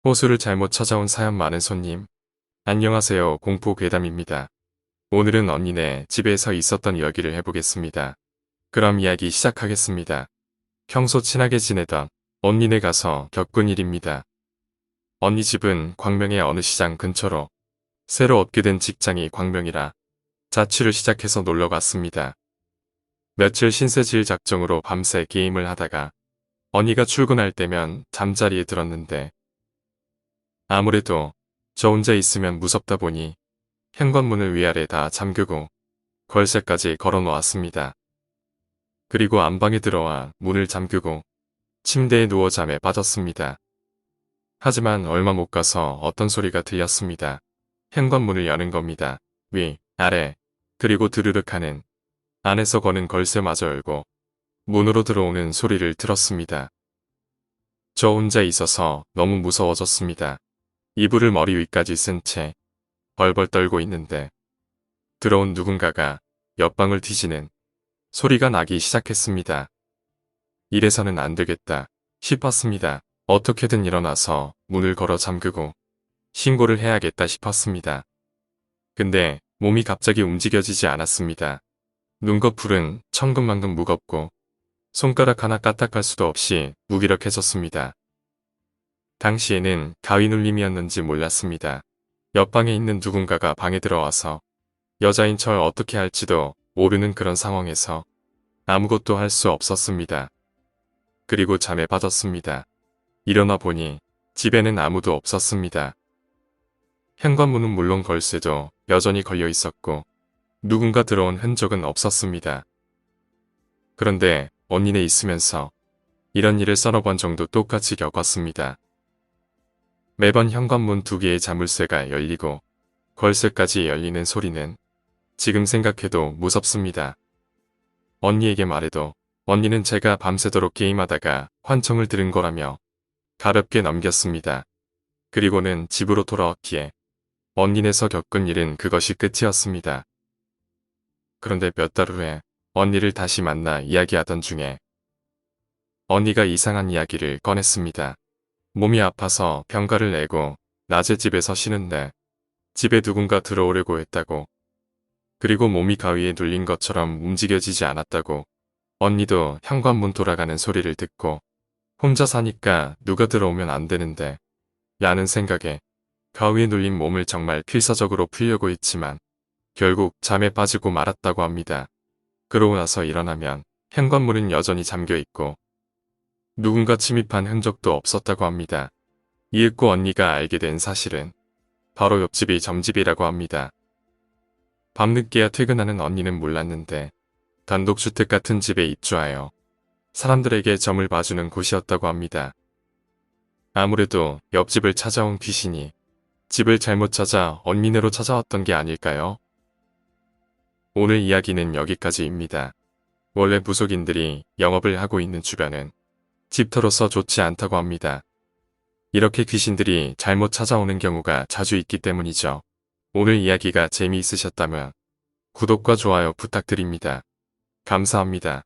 호수를 잘못 찾아온 사연 많은 손님. 안녕하세요. 공포 괴담입니다. 오늘은 언니네 집에서 있었던 이야기를 해보겠습니다. 그럼 이야기 시작하겠습니다. 평소 친하게 지내던 언니네 가서 겪은 일입니다. 언니 집은 광명의 어느 시장 근처로 새로 얻게 된 직장이 광명이라 자취를 시작해서 놀러 갔습니다. 며칠 신세 질 작정으로 밤새 게임을 하다가 언니가 출근할 때면 잠자리에 들었는데 아무래도 저 혼자 있으면 무섭다 보니 현관문을 위아래 다 잠그고 걸쇠까지 걸어 놓았습니다. 그리고 안방에 들어와 문을 잠그고 침대에 누워 잠에 빠졌습니다. 하지만 얼마 못 가서 어떤 소리가 들렸습니다. 현관문을 여는 겁니다. 위, 아래, 그리고 드르륵 하는 안에서 거는 걸쇠마저 열고 문으로 들어오는 소리를 들었습니다. 저 혼자 있어서 너무 무서워졌습니다. 이불을 머리 위까지 쓴 채 벌벌 떨고 있는데 들어온 누군가가 옆방을 뒤지는 소리가 나기 시작했습니다. 이래서는 안 되겠다 싶었습니다. 어떻게든 일어나서 문을 걸어 잠그고 신고를 해야겠다 싶었습니다. 근데 몸이 갑자기 움직여지지 않았습니다. 눈꺼풀은 천근만근 무겁고 손가락 하나 까딱할 수도 없이 무기력해졌습니다. 당시에는 가위 눌림이었는지 몰랐습니다. 옆방에 있는 누군가가 방에 들어와서 여자인 절 어떻게 할지도 모르는 그런 상황에서 아무것도 할 수 없었습니다. 그리고 잠에 빠졌습니다. 일어나 보니 집에는 아무도 없었습니다. 현관문은 물론 걸쇠도 여전히 걸려 있었고 누군가 들어온 흔적은 없었습니다. 그런데 언니네 있으면서 이런 일을 서너 번 정도 똑같이 겪었습니다. 매번 현관문 두 개의 자물쇠가 열리고 걸쇠까지 열리는 소리는 지금 생각해도 무섭습니다. 언니에게 말해도 언니는 제가 밤새도록 게임하다가 환청을 들은 거라며 가볍게 넘겼습니다. 그리고는 집으로 돌아왔기에 언니네서 겪은 일은 그것이 끝이었습니다. 그런데 몇 달 후에 언니를 다시 만나 이야기하던 중에 언니가 이상한 이야기를 꺼냈습니다. 몸이 아파서 병가를 내고 낮에 집에서 쉬는데 집에 누군가 들어오려고 했다고. 그리고 몸이 가위에 눌린 것처럼 움직여지지 않았다고. 언니도 현관문 돌아가는 소리를 듣고 혼자 사니까 누가 들어오면 안 되는데 라는 생각에 가위에 눌린 몸을 정말 필사적으로 풀려고 했지만 결국 잠에 빠지고 말았다고 합니다. 그러고 나서 일어나면 현관문은 여전히 잠겨 있고 누군가 침입한 흔적도 없었다고 합니다. 이윽고 언니가 알게 된 사실은 바로 옆집이 점집이라고 합니다. 밤늦게야 퇴근하는 언니는 몰랐는데 단독주택 같은 집에 입주하여 사람들에게 점을 봐주는 곳이었다고 합니다. 아무래도 옆집을 찾아온 귀신이 집을 잘못 찾아 언니네로 찾아왔던 게 아닐까요? 오늘 이야기는 여기까지입니다. 원래 무속인들이 영업을 하고 있는 주변은 집터로서 좋지 않다고 합니다. 이렇게 귀신들이 잘못 찾아오는 경우가 자주 있기 때문이죠. 오늘 이야기가 재미있으셨다면 구독과 좋아요 부탁드립니다. 감사합니다.